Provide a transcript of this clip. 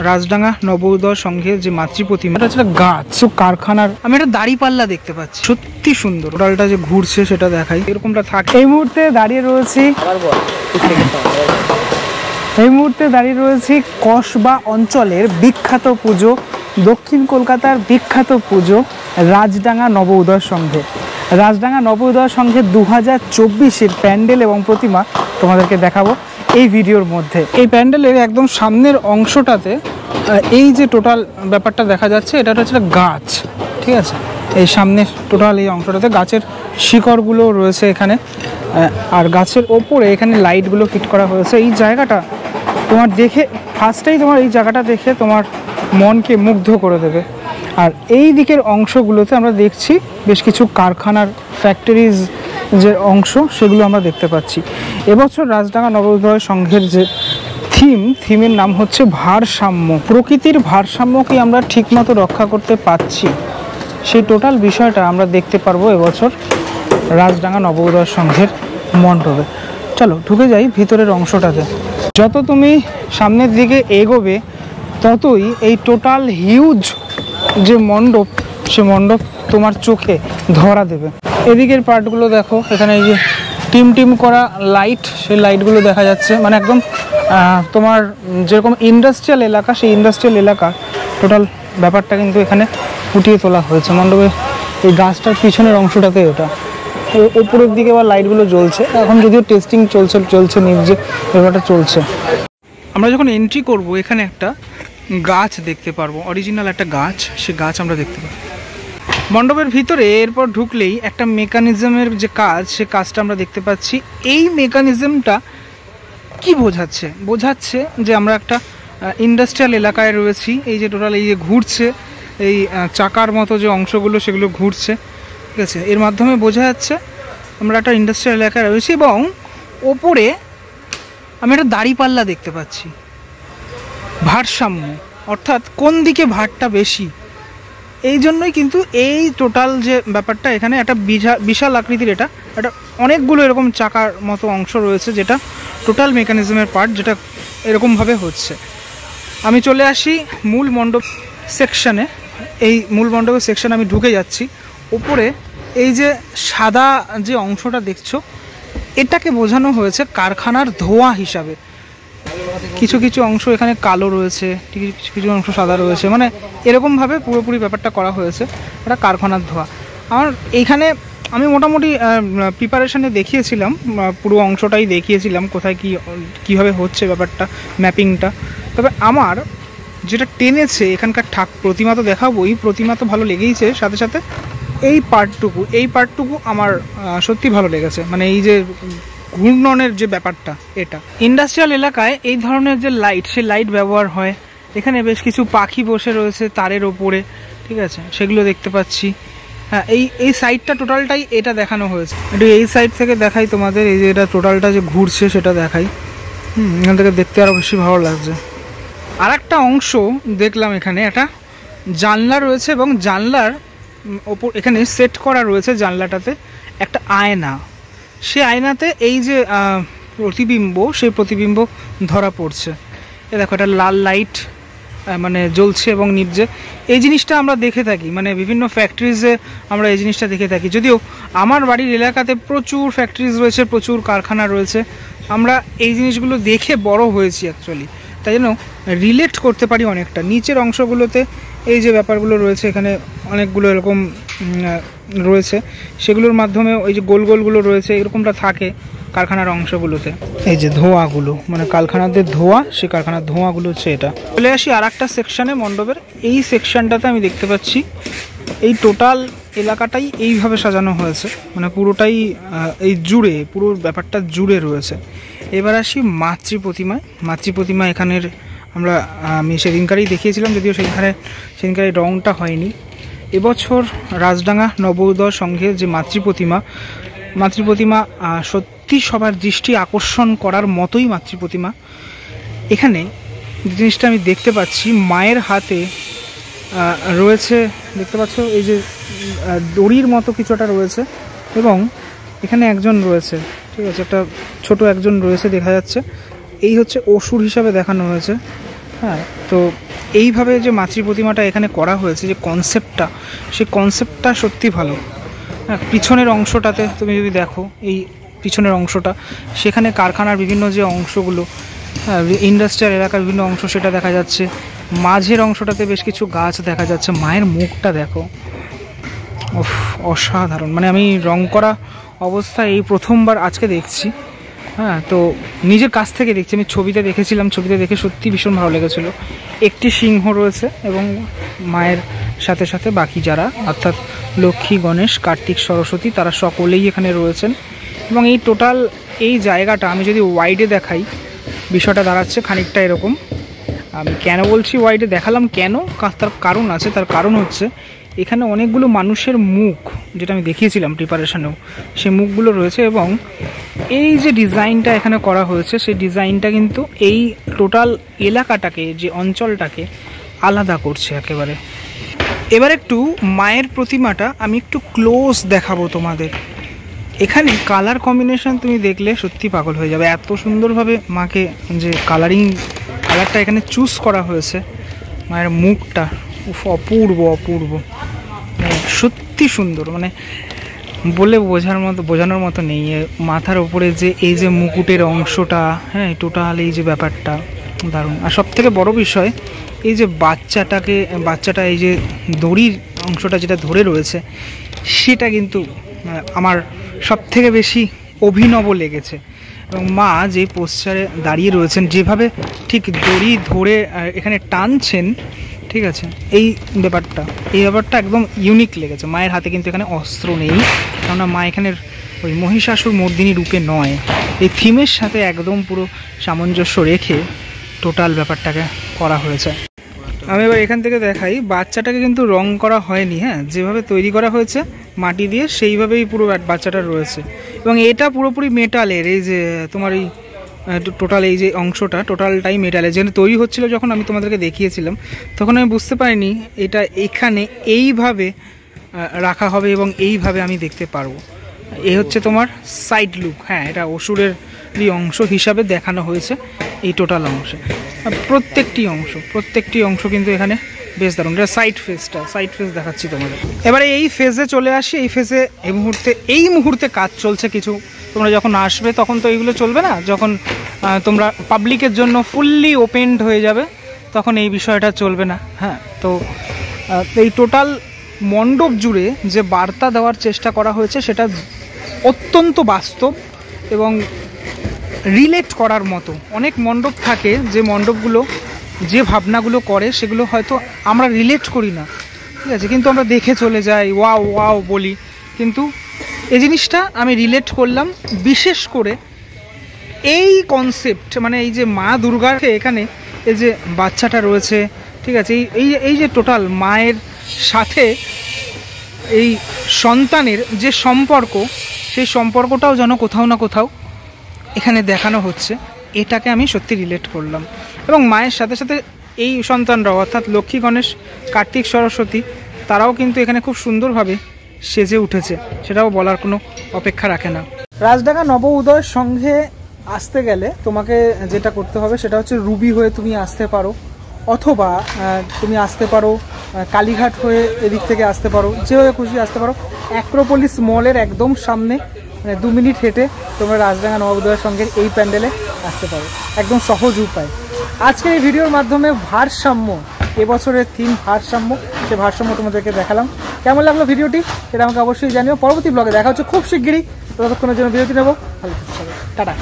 রাজডাঙ্গা নবোদয় সংঘের যে মাতৃ প্রতিমা, এটা হচ্ছে গাছ কারখানার। আমি একটা দাঁড়িপাল্লা দেখতে পাচ্ছি, সত্যি সুন্দর। টোটালটা যে ঘুরছে সেটা দেখাই, এরকমটা থাকে। এই মুহূর্তে দাঁড়িয়ে রয়েছি কসবা অঞ্চলের বিখ্যাত পুজো, দক্ষিণ কলকাতার বিখ্যাত পুজো রাজডাঙ্গা নবোদয় সংঘে। রাজডাঙ্গা নবোদয় সংঘের 2024-এর প্যান্ডেল এবং প্রতিমা তোমাদেরকে দেখাবো এই ভিডিওর মধ্যে। এই প্যান্ডেলের একদম সামনের অংশটাতে এই যে টোটাল ব্যাপারটা দেখা যাচ্ছে, এটা হচ্ছে গাছ, ঠিক আছে। এই সামনের টোটাল এই অংশটাতে গাছের শিকড়গুলো রয়েছে এখানে, আর গাছের ওপরে এখানে লাইটগুলো ফিট করা হয়েছে। এই জায়গাটা তোমার দেখে ফার্স্টেই তোমার এই জায়গাটা দেখে তোমার মনকে মুগ্ধ করে দেবে। আর এই দিকের অংশগুলোতে আমরা দেখছি বেশ কিছু কারখানার ফ্যাক্টরিজ যে অংশ, সেগুলো আমরা দেখতে পাচ্ছি। এবছর রাজডাঙ্গা নবোদয় সংঘের যে থিমের নাম হচ্ছে ভারসাম্য। প্রকৃতির ভারসাম্যকে আমরা ঠিকমতো রক্ষা করতে পারছি, সেই টোটাল বিষয়টা আমরা দেখতে পারবো এবছর রাজডাঙ্গা নবোদয় সংঘের মণ্ডপে। চলো ঢুকে যাই ভিতরের অংশটাতে। যত তুমি সামনের দিকে এগোবে ততই এই টোটাল হিউজ যে মণ্ডপ, সে মণ্ডপ তোমার চোখে ধরা দেবে। এদিকের পার্টগুলো দেখো, এখানে এই যে টিম করা লাইট, সেই লাইটগুলো দেখা যাচ্ছে। মানে একদম তোমার যেরকম ইন্ডাস্ট্রিয়াল এলাকা, সেই ইন্ডাস্ট্রিয়াল এলাকা টোটাল ব্যাপারটা কিন্তু এখানে ফুটিয়ে তোলা হয়েছে মণ্ডপে। এই গাছটার পিছনের অংশটাতে এটা উপরের দিকে আবার লাইটগুলো জ্বলছে। এখন যদিও টেস্টিং চলছে নিউজে ব্যাপারটা চলছে। আমরা যখন এন্ট্রি করব এখানে একটা গাছ দেখতে পারবো, অরিজিনাল একটা গাছ, সে গাছ আমরা দেখতে পাবো মণ্ডপের ভিতরে। এরপর ঢুকলেই একটা মেকানিজমের যে কাজ, সে কাজটা আমরা দেখতে পাচ্ছি। এই মেকানিজমটা কি বোঝাচ্ছে যে আমরা একটা ইন্ডাস্ট্রিয়াল এলাকায় রয়েছি। এই যে টোটাল এই যে ঘুরছে, এই চাকার মতো যে অংশগুলো সেগুলো ঘুরছে, ঠিক আছে। এর মাধ্যমে বোঝা যাচ্ছে আমরা একটা ইন্ডাস্ট্রিয়াল এলাকায় রয়েছি। এবং ওপরে আমি একটা দাঁড়িপাল্লা দেখতে পাচ্ছি, ভারসাম্য, অর্থাৎ কোন দিকে ভারটা বেশি। এই জন্যই কিন্তু এই টোটাল যে ব্যাপারটা এখানে একটা বিশাল আকৃতির, এটা অনেকগুলো এরকম চাকার মতো অংশ রয়েছে, যেটা টোটাল মেকানিজমের পার্ট, যেটা এরকমভাবে হচ্ছে। আমি চলে আসি মূল মণ্ডপ সেকশানে। এই মূল মণ্ডপের সেকশানে আমি ঢুকে যাচ্ছি। উপরে এই যে সাদা যে অংশটা দেখছো, এটাকে বোঝানো হয়েছে কারখানার ধোঁয়া হিসাবে। কিছু কিছু অংশ এখানে কালো রয়েছে, কিছু অংশ সাদা রয়েছে, মানে এরকমভাবে পুরোপুরি ব্যাপারটা করা হয়েছে। এটা কারখানার ধোঁয়া। আমার এইখানে আমি মোটামুটি প্রিপারেশানে দেখিয়েছিলাম, পুরো অংশটাই দেখিয়েছিলাম কোথায় কীভাবে হচ্ছে ব্যাপারটা, ম্যাপিংটা। তবে আমার যেটা টেনেছে এখানকার প্রতিমা তো দেখাবোই, প্রতিমা তো ভালো লেগেইছে, সাথে সাথে এই পার্টটুকু আমার সত্যি ভালো লেগেছে। মানে এই যে ঘূর্ণনের যে ব্যাপারটা, এটা ইন্ডাস্ট্রিয়াল এলাকায় এই ধরনের যে লাইট, সেই লাইট ব্যবহার হয়। এখানে বেশ কিছু পাখি বসে রয়েছে তারের ওপরে, ঠিক আছে, সেগুলো দেখতে পাচ্ছি। হ্যাঁ, এই সাইডটা টোটালটাই এটা দেখানো হয়েছে। একটু এই সাইড থেকে দেখাই তোমাদের, এই যে এটা টোটালটা যে ঘুরছে সেটা দেখাই। এখান থেকে দেখতে আরও বেশি ভালো লাগছে। আর একটা অংশ দেখলাম, এখানে একটা জানলা রয়েছে এবং জানলার ওপর এখানে সেট করা রয়েছে জানলাটাতে একটা আয়না। সে আয়নাতে এই যে প্রতিবিম্ব, সেই প্রতিবিম্ব ধরা পড়ছে। এ দেখো, একটা লাল লাইট মানে জ্বলছে এবং নিভছে। এই জিনিসটা আমরা দেখে থাকি, মানে বিভিন্ন ফ্যাক্টরিজে আমরা এই জিনিসটা দেখে থাকি। যদিও আমার বাড়ির এলাকাতে প্রচুর ফ্যাক্টরিজ রয়েছে, প্রচুর কারখানা রয়েছে, আমরা এই জিনিসগুলো দেখে বড় হয়েছি অ্যাকচুয়ালি, তাই জন্য রিলেট করতে পারি অনেকটা। নিচের অংশগুলোতে এই যে ব্যাপারগুলো রয়েছে, এখানে অনেকগুলো এরকম রয়েছে, সেগুলোর মাধ্যমে ওই যে গোলগুলো রয়েছে, এরকমটা থাকে কারখানার অংশগুলোতে। এই যে ধোঁয়াগুলো, মানে কারখানাদের ধোঁয়া, সেই কারখানার ধোঁয়াগুলো হচ্ছে এটা। চলে আসি আর একটা সেকশানে মণ্ডপের। এই সেকশানটাতে আমি দেখতে পাচ্ছি এই টোটাল এলাকাটাই এইভাবে সাজানো হয়েছে, মানে পুরোটাই এই জুড়ে, পুরো ব্যাপারটা জুড়ে রয়েছে। এবার আসি মাতৃপ্রতিমা। এখানের আমি সেদিনকারই দেখিয়েছিলাম, যদিও সেদিনকার রংটা হয়নি। এবছর রাজডাঙ্গা নবোদয় সংঘের যে মাতৃপ্রতিমা সত্যি সবার দৃষ্টি আকর্ষণ করার মতোই মাতৃপ্রতিমা। এখানে জিনিসটা আমি দেখতে পাচ্ছি, মায়ের হাতে রয়েছে, দেখতে পাচ্ছ এই যে দড়ির মতো কিছুটা রয়েছে, এবং এখানে একজন রয়েছে, ঠিক আছে, একটা ছোট একজন রয়েছে দেখা যাচ্ছে। এই হচ্ছে অসুর হিসাবে দেখানো হয়েছে। হ্যাঁ, তো এইভাবে যে মাতৃ প্রতিমাটা এখানে করা হয়েছে, যে কনসেপ্টটা, সেই কনসেপ্টটা সত্যি ভালো। হ্যাঁ, পিছনের অংশটাতে তুমি যদি দেখো, এই পিছনের অংশটা, সেখানে কারখানার বিভিন্ন যে অংশগুলো, ইন্ডাস্ট্রিয়াল এলাকার বিভিন্ন অংশ সেটা দেখা যাচ্ছে। মাঝের অংশটাতে বেশ কিছু গাছ দেখা যাচ্ছে। মায়ের মুখটা দেখো, অসাধারণ। মানে আমি রং করা অবস্থায় এই প্রথমবার আজকে দেখছি। হ্যাঁ, তো নিজের কাছ থেকে দেখছি, আমি ছবিতে দেখেছিলাম, ছবিতে দেখে সত্যি ভীষণ ভালো লেগেছিলো। একটি সিংহ রয়েছে এবং মায়ের সাথে সাথে বাকি যারা, অর্থাৎ লক্ষ্মী, গণেশ, কার্তিক, সরস্বতী, তারা সকলেই এখানে রয়েছেন। এবং এই টোটাল এই জায়গাটা আমি যদি ওয়াইডে দেখাই, বিষয়টা দাঁড়াচ্ছে খানিকটা এরকম। আমি কেন বলছি ওয়াইডে দেখালাম, কেন, তার কারণ আছে। তার কারণ হচ্ছে এখানে অনেকগুলো মানুষের মুখ, যেটা আমি দেখিয়েছিলাম প্রিপারেশনেও, সেই মুখগুলো রয়েছে। এবং এই যে ডিজাইনটা এখানে করা হয়েছে, সেই ডিজাইনটা কিন্তু এই টোটাল এলাকাটাকে, যে অঞ্চলটাকে আলাদা করছে একেবারে। এবার একটু মায়ের প্রতিমাটা আমি একটু ক্লোজ দেখাবো তোমাদের। এখানে কালার কম্বিনেশন তুমি দেখলে সত্যি পাগল হয়ে যাবে। এত সুন্দরভাবে মাকে যে কালারটা এখানে চুজ করা হয়েছে, মায়ের মুখটা অপূর্ব অপূর্ব, সত্যি সুন্দর। মানে বলে বোঝানোর মতো নেই। মাথার ওপরে যে এই যে মুকুটের অংশটা, হ্যাঁ, টোটাল এই যে ব্যাপারটা দারুণ। আর সব থেকে বড় বিষয়, এই যে বাচ্চাটা এই যে দড়ির অংশটা যেটা ধরে রয়েছে, সেটা কিন্তু আমার সব থেকে বেশি অভিনব লেগেছে। এবং মা যে পোস্টারে দাঁড়িয়ে রয়েছেন, যেভাবে ঠিক দড়ি ধরে এখানে টানছেন, ঠিক আছে, এই ব্যাপারটা একদম ইউনিক লেগেছে। মায়ের হাতে কিন্তু এখানে অস্ত্র নেই, কেননা মা এখানের ওই মহিষাসুর মর্দিনী রূপে নয়। এই থিমের সাথে একদম পুরো সামঞ্জস্য রেখে টোটাল ব্যাপারটাকে করা হয়েছে। আমি এবার এখান থেকে দেখাই, বাচ্চাটাকে কিন্তু রং করা হয়নি। হ্যাঁ, যেভাবে তৈরি করা হয়েছে মাটি দিয়ে, সেইভাবেই পুরো বাচ্চাটা রয়েছে। এবং এটা পুরোপুরি মেটালের, এই যে তোমার এই টোটাল এই যে অংশটা টোটালটাই মেটালের। যেখানে তৈরি হচ্ছিল, যখন আমি তোমাদেরকে দেখিয়েছিলাম, তখন আমি বুঝতে পারিনি এটা এখানে এইভাবে রাখা হবে এবং এইভাবে আমি দেখতে পারবো। এই হচ্ছে তোমার সাইড লুক। হ্যাঁ, এটা অসুরেরই অংশ হিসাবে দেখানো হয়েছে এই টোটাল অংশে। প্রত্যেকটি অংশ কিন্তু এখানে বেশ দারুণ। এটা সাইড ফেস দেখাচ্ছি তোমাদের। এবারে এই ফেজে চলে আসি। এই ফেজে এই মুহূর্তে কাজ চলছে কিছু। তোমরা যখন আসবে তখন তো এইগুলো চলবে না, যখন তোমরা পাবলিকের জন্য ফুললি ওপেনড হয়ে যাবে তখন এই বিষয়টা চলবে না। হ্যাঁ, তো এই টোটাল মণ্ডপ জুড়ে যে বার্তা দেওয়ার চেষ্টা করা হয়েছে, সেটা অত্যন্ত বাস্তব এবং রিলেট করার মতো। অনেক মণ্ডপ থাকে, যে মণ্ডপগুলো যে ভাবনাগুলো করে, সেগুলো হয়তো আমরা রিলেট করি না, ঠিক আছে, কিন্তু আমরা দেখে চলে যাই, ওয়াও ওয়াও বলি। কিন্তু এই জিনিসটা আমি রিলেট করলাম, বিশেষ করে এই কনসেপ্ট, মানে এই যে মা দুর্গার এখানে এই যে বাচ্চাটা রয়েছে, ঠিক আছে, এই যে টোটাল মায়ের সাথে এই সন্তানের যে সম্পর্ক, সেই সম্পর্কটাও যেন কোথাও না কোথাও এখানে দেখানো হচ্ছে। এটাকে আমি সত্যি রিলেট করলাম। এবং মায়ের সাথে সাথে এই সন্তানরাও, অর্থাৎ লক্ষ্মী, গণেশ, কার্তিক, সরস্বতী, তারাও কিন্তু এখানে খুব সুন্দরভাবে সেজে উঠেছে, সেটাও বলার কোনো অপেক্ষা রাখে না। রাজডাঙ্গা নব উদয় সংঘে আসতে গেলে তোমাকে যেটা করতে হবে সেটা হচ্ছে রুবি হয়ে তুমি আসতে পারো, অথবা তুমি আসতে পারো কালীঘাট হয়ে এদিক থেকে আসতে পারো, যেভাবে খুশি আসতে পারো। অ্যাক্রোপলিস মলের একদম সামনে, মানে 2 মিনিট হেঁটে তোমরা রাজডাঙ্গা নব উদয় সংঘের এই প্যান্ডেলে আসতে পারো, একদম সহজ উপায়। আজকের এই ভিডিওর মাধ্যমে ভারসাম্য, এবছরের থিম ভারসাম্য, সেই ভারসাম্য তোমাদেরকে দেখালাম। কেমন লাগলো ভিডিওটি সেটা আমাকে অবশ্যই জানিও। পরবর্তী ব্লগে দেখা হচ্ছে খুব শিগগিরই। ততক্ষণের জন্য বিরতি নেবো। ভালো থাকবে, টাটা।